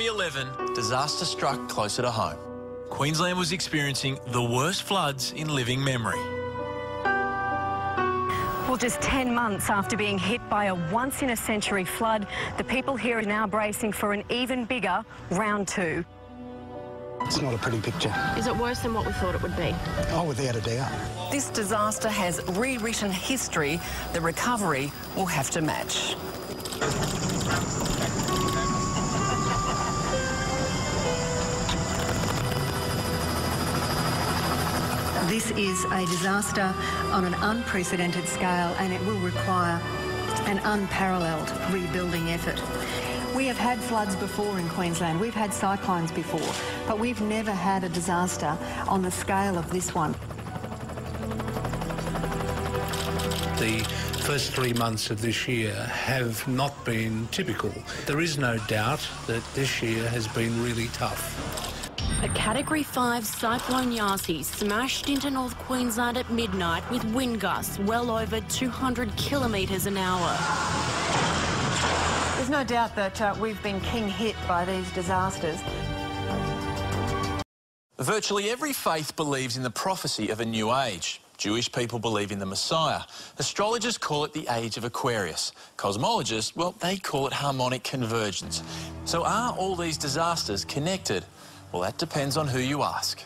January 11, disaster struck closer to home. Queensland was experiencing the worst floods in living memory. Well, just 10 months after being hit by a once-in-a-century flood, the people here are now bracing for an even bigger round two. It's not a pretty picture. Is it worse than what we thought it would be? Oh, without a doubt. This disaster has rewritten history. The recovery will have to match. This is a disaster on an unprecedented scale, and it will require an unparalleled rebuilding effort. We have had floods before in Queensland, we've had cyclones before, but we've never had a disaster on the scale of this one. The first 3 months of this year have not been typical. There is no doubt that this year has been really tough. A Category 5 cyclone Yasi smashed into North Queensland at midnight with wind gusts well over 200 kilometres an hour. There's no doubt that we've been king hit by these disasters. Virtually every faith believes in the prophecy of a new age. Jewish people believe in the Messiah. Astrologers call it the age of Aquarius. Cosmologists, well, they call it harmonic convergence. So are all these disasters connected? Well, that depends on who you ask.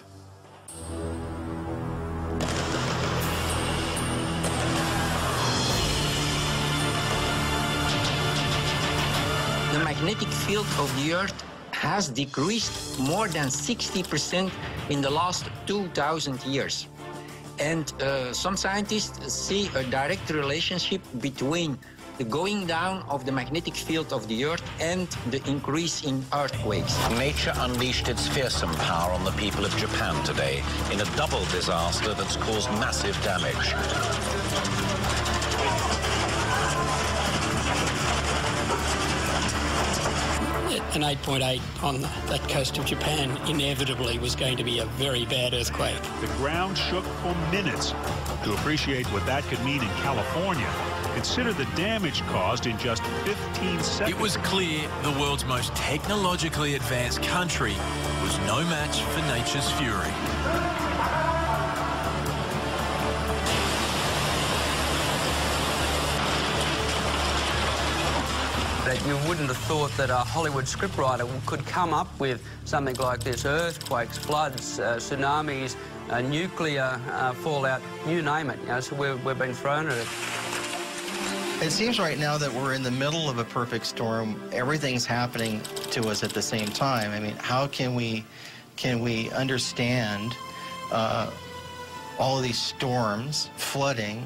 The magnetic field of the Earth has decreased more than 60% in the last 2,000 years. And some scientists see a direct relationship between the going down of the magnetic field of the Earth and the increase in earthquakes. Nature unleashed its fearsome power on the people of Japan today in a double disaster that's caused massive damage. An 8.8 on that coast of Japan inevitably was going to be a very bad earthquake. The ground shook for minutes. To appreciate what that could mean in California, consider the damage caused in just 15 seconds. It was clear the world's most technologically advanced country was no match for nature's fury. That you wouldn't have thought that a Hollywood scriptwriter could come up with something like this: earthquakes, floods, tsunamis, nuclear fallout, you name it. You know, so we've been thrown at it. It seems right now that we're in the middle of a perfect storm. Everything's happening to us at the same time. I mean, how can we understand all of these storms, flooding,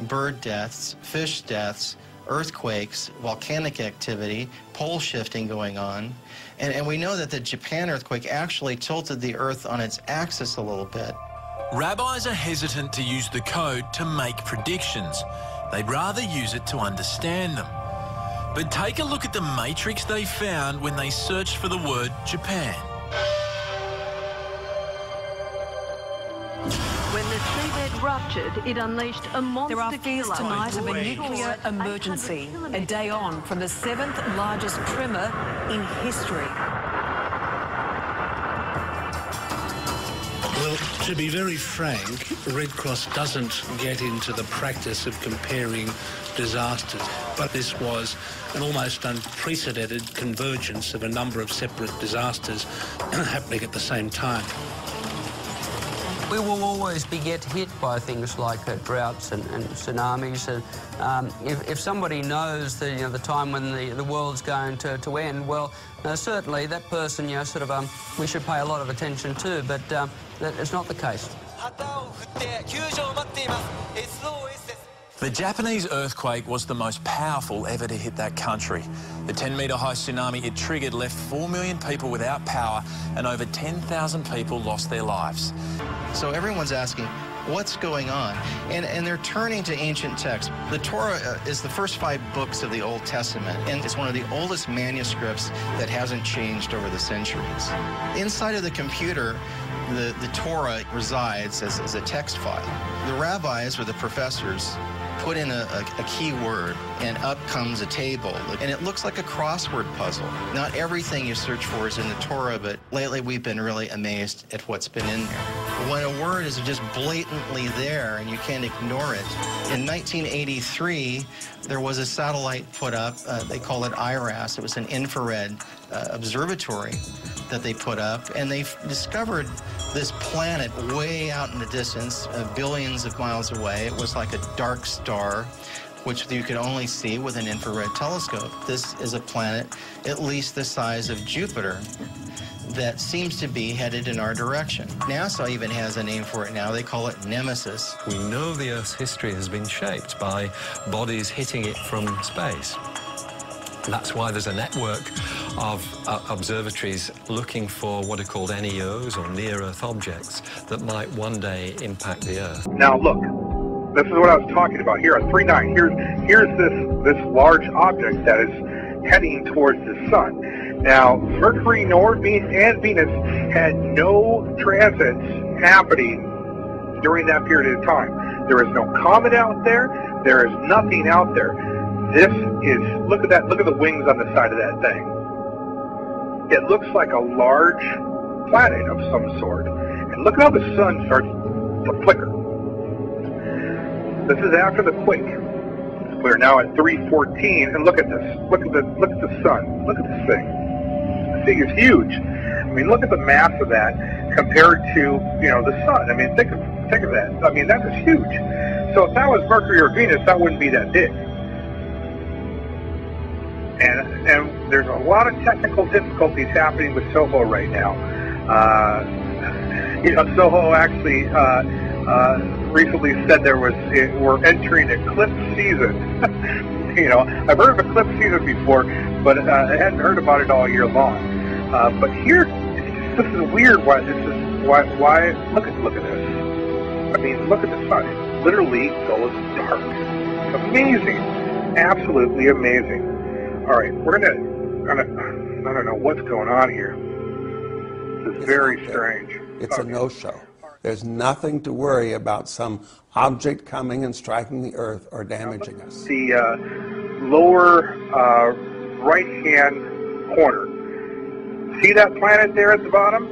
bird deaths, fish deaths, earthquakes, volcanic activity, pole shifting going on. And we know that the Japan earthquake actually tilted the Earth on its axis a little bit. Rabbis are hesitant to use the code to make predictions. They'd rather use it to understand them. But take a look at the matrix they found when they searched for the word Japan. When the seabed ruptured, it unleashed a monster There are fears killer. tonight of a nuclear emergency, a day on from the 7th largest tremor in history. Well, to be very frank, Red Cross doesn't get into the practice of comparing disasters, but this was an almost unprecedented convergence of a number of separate disasters happening at the same time. We will always get hit by things like droughts and tsunamis. And if somebody knows the time when the world's going to end, well, certainly that person, we should pay a lot of attention to. But that is not the case. The Japanese earthquake was the most powerful ever to hit that country. The 10-metre high tsunami it triggered left 4 million people without power and over 10,000 people lost their lives. So everyone's asking, what's going on? And they're turning to ancient texts. The Torah is the first 5 books of the Old Testament, and it's one of the oldest manuscripts that hasn't changed over the centuries. Inside of the computer, the Torah resides as a text file. The rabbis or the professors put in a key word, and up comes a table. And it looks like a crossword puzzle. Not everything you search for is in the Torah, but lately we've been really amazed at what's been in there. When a word is just blatantly there and you can't ignore it. In 1983, there was a satellite put up. They call it IRAS. It was an infrared observatory that they put up, and they discovered this planet way out in the distance, billions of miles away. It was like a dark star, which you could only see with an infrared telescope. This is a planet at least the size of Jupiter that seems to be headed in our direction. NASA even has a name for it now. They call it Nemesis. We know the Earth's history has been shaped by bodies hitting it from space. That's why there's a network of observatories looking for what are called NEOs, or near-Earth objects, that might one day impact the Earth. Now look, this is what I was talking about here on 3-9. Here's this large object that is heading towards the sun. Now, Mercury, North, and Venus had no transits happening during that period of time. There is no comet out there. There is nothing out there. This is, look at that, look at the wings on the side of that thing. It looks like a large planet of some sort. And look at how the sun starts to flicker. This is after the quake. We're now at 3:14, and look at this. Look at the sun. Look at this thing. This thing is huge. I mean, look at the mass of that compared to, you know, the sun. I mean, think of that. I mean, that is huge. So if that was Mercury or Venus, that wouldn't be that big. And there's a lot of technical difficulties happening with SOHO right now. You know, SOHO actually recently said we're entering eclipse season. You know, I've heard of eclipse season before, but I hadn't heard about it all year long. But here, this is weird. Why look at this. I mean, look at the sun. It literally goes dark. Amazing, absolutely amazing. All right, we're gonna I don't know what's going on here. This is very strange. It's a no-show. There's nothing to worry about some object coming and striking the Earth or damaging us. The lower right-hand corner. See that planet there at the bottom?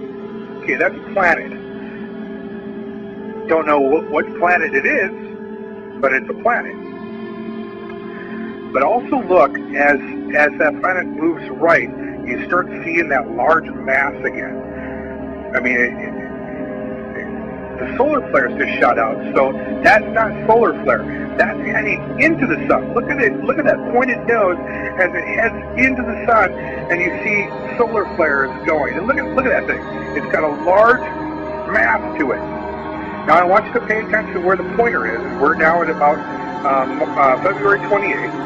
Okay, that's a planet. Don't know what planet it is, but it's a planet. But also look, as that planet moves right, you start seeing that large mass again. I mean, the solar flares just shot out, so that's not solar flare. That's heading into the sun. Look at it. Look at that pointed nose as it heads into the sun, and you see solar flares going. And look at that thing. It's got a large mass to it. Now I want you to pay attention to where the pointer is. We're now at about February 28th.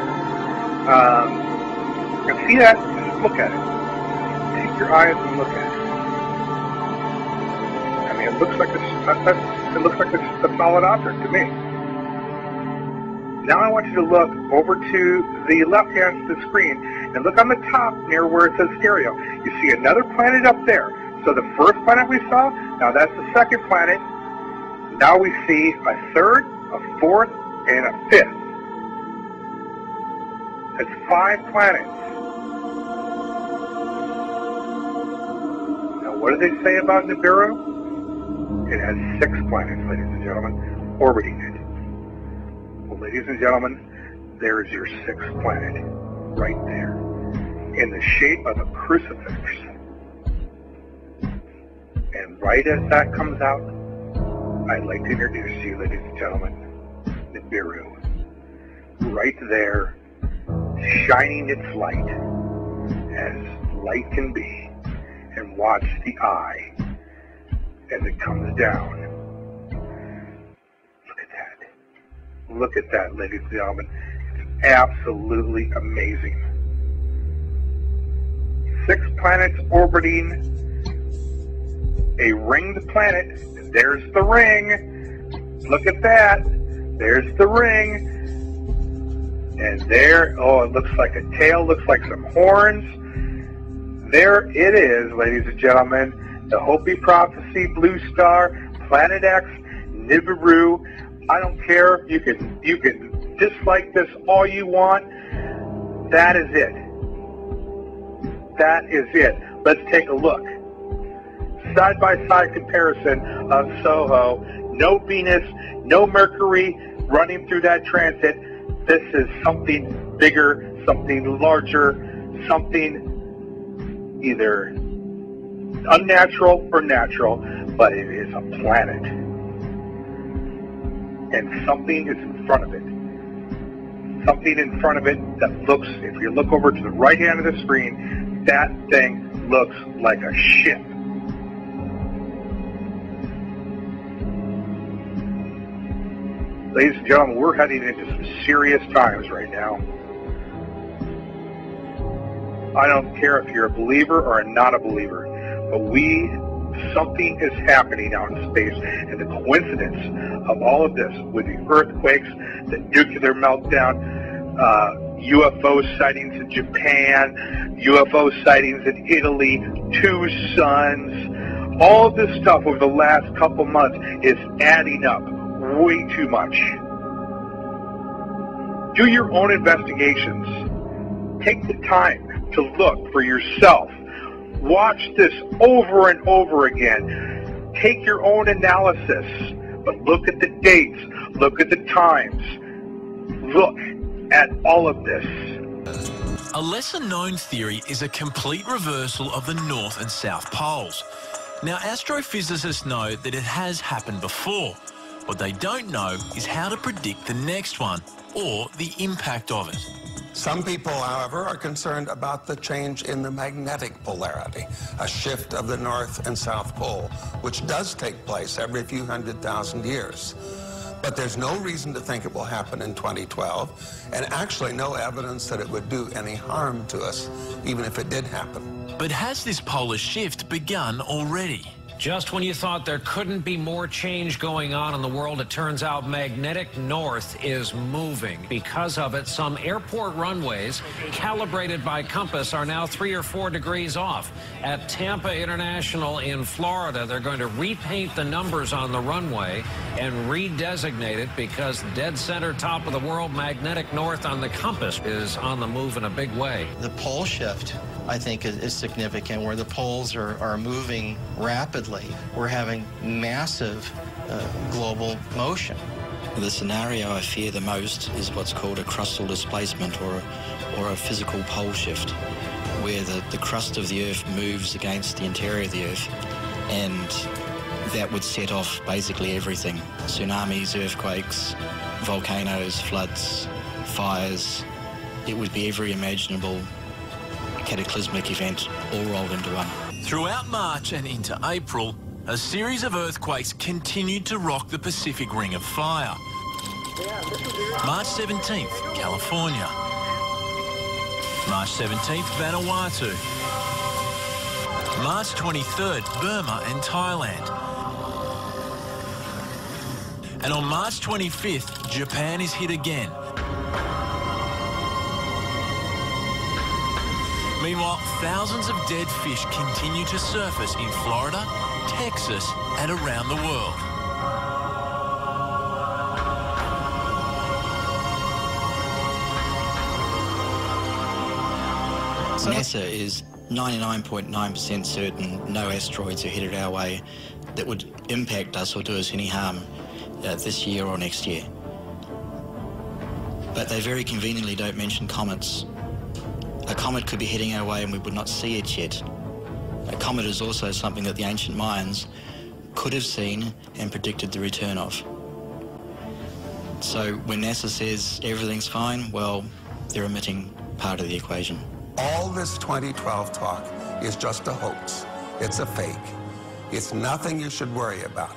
And see that? Just look at it. Take your eyes and look at it. I mean, it looks like a solid object to me. Now I want you to look over to the left hand of the screen and look on the top near where it says stereo. You see another planet up there. So the first planet we saw, now that's the second planet. Now we see a third, a fourth, and a fifth. That's 5 planets. Now what do they say about Nibiru? It has 6 planets, ladies and gentlemen, orbiting it. Well, ladies and gentlemen, there's your 6th planet, right there, in the shape of a crucifix. And right as that comes out, I'd like to introduce you, ladies and gentlemen, Nibiru. Right there, shining its light, as light can be, and watch the eye as it comes down. Look at that. Look at that, ladies and gentlemen. It's absolutely amazing. 6 planets orbiting a ringed planet. There's the ring. Look at that. There's the ring. And there, oh, it looks like a tail, looks like some horns. There it is, ladies and gentlemen. The Hopi Prophecy, Blue Star, Planet X, Nibiru. I don't care. You can dislike this all you want. That is it. That is it. Let's take a look. Side-by-side comparison of SOHO. No Venus, no Mercury running through that transit. This is something bigger, something larger, something either unnatural or natural, but it is a planet. And something is in front of it. Something in front of it that looks, if you look over to the right hand of the screen, that thing looks like a ship. Ladies and gentlemen, we're heading into some serious times right now. I don't care if you're a believer or not a believer, but something is happening out in space, and the coincidence of all of this with the earthquakes, the nuclear meltdown, UFO sightings in Japan, UFO sightings in Italy, 2 suns, all of this stuff over the last couple months is adding up way too much. Do your own investigations. Take the time to look for yourself. Watch this over and over again. Take your own analysis, but look at the dates, look at the times, look at all of this. A lesser-known theory is a complete reversal of the North and South Poles. Now, astrophysicists know that it has happened before. What they don't know is how to predict the next one, or the impact of it. Some people, however, are concerned about the change in the magnetic polarity, a shift of the North and South Pole, which does take place every few 100,000 years. But there's no reason to think it will happen in 2012, and actually no evidence that it would do any harm to us, even if it did happen. But has this polar shift begun already? Just when you thought there couldn't be more change going on in the world, it turns out magnetic north is moving. Because of it, some airport runways calibrated by compass are now 3 or 4 degrees off. At Tampa International in Florida, they're going to repaint the numbers on the runway and redesignate it because dead center top of the world, magnetic north on the compass is on the move in a big way. The pole shift, I think, is significant, where the poles are moving rapidly. We're having massive global motion. The scenario I fear the most is what's called a crustal displacement, or a physical pole shift, where the crust of the Earth moves against the interior of the Earth, and that would set off basically everything. Tsunamis, earthquakes, volcanoes, floods, fires. It would be every imaginable cataclysmic event all rolled into one. Throughout March and into April, a series of earthquakes continued to rock the Pacific Ring of Fire. March 17th, California. March 17th, Vanuatu. March 23rd, Burma and Thailand. And on March 25th, Japan is hit again. Meanwhile, thousands of dead fish continue to surface in Florida, Texas, and around the world. NASA is 99.9% certain no asteroids are headed our way that would impact us or do us any harm this year or next year. But they very conveniently don't mention comets. A comet could be heading our way and we would not see it yet. A comet is also something that the ancient Mayans could have seen and predicted the return of. So when NASA says everything's fine, well, they're omitting part of the equation. All this 2012 talk is just a hoax. It's a fake. It's nothing you should worry about.